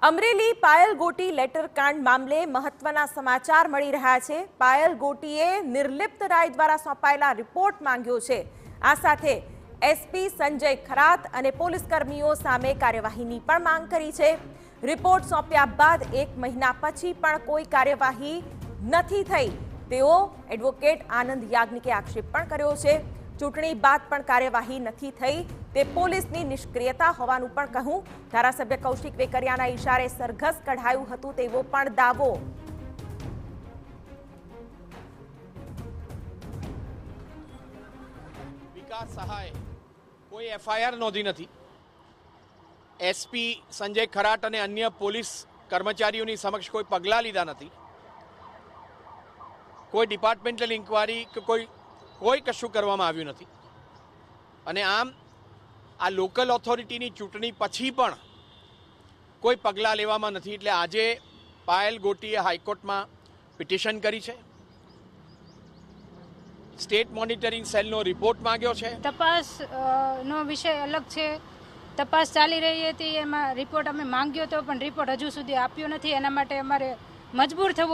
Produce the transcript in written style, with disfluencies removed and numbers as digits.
અમરેલી પાયલ ગોટી letter કાંડ મામલે મહત્વના સમાચાર મળી રહ્યા છે। પાયલ ગોટીએ નિર્લિપ્ત રાય દ્વારા સોંપાયેલા રિપોર્ટ માંગ્યો છે। આ સાથે એસપી સંજય ખરાત અને પોલીસ કર્મીઓ સામે કાર્યવાહીની પણ માંગ કરી છે। રિપોર્ટ સોંપ્યા બાદ 1 મહિના પછી પણ કોઈ કાર્યવાહી નથી થઈ તેવો એડવોકેટ આનંદ યાજ્ઞિકે આક્ષેપ પણ કર્યો છે। ચૂંટણી બાદ પણ કાર્યવાહી નથી થઈ તે પોલીસની નિષ્ક્રિયતા હોવાનું પણ કહ્યું। ધારાસભ્ય કૌશિક વેકરિયાના ઇશારે સરઘસ કઢાયું હતું તેવો પણ દાવો। વિકાસ સહાય કોઈ એફઆઈઆર નોંધી નથી। એસપી સંજય ખરાટ અને અન્ય પોલીસ કર્મચારીઓની સમક્ષ કોઈ પગલાં લીધા નથી। કોઈ ડિપાર્ટમેન્ટલ ઇન્કવાયરી કે કોઈ કશું કરવામાં આવ્યું નથી અને આમ આ લોકલ ઓથોરિટીની ચૂંટણી પછી પણ કોઈ પગલાં લેવામાં નથી। એટલે આજે પાયલ ગોટીએ હાઈકોર્ટમાં પિટિશન કરી છે। સ્ટેટ મોનિટરિંગ સેલનો રિપોર્ટ માંગ્યો છે। તપાસનો વિષય અલગ છે। તપાસ ચાલી રહી હતી, એમાં રિપોર્ટ અમે માંગ્યો હતો પણ રિપોર્ટ હજુ સુધી આપ્યો નથી। એના માટે અમારે મજબૂર થવું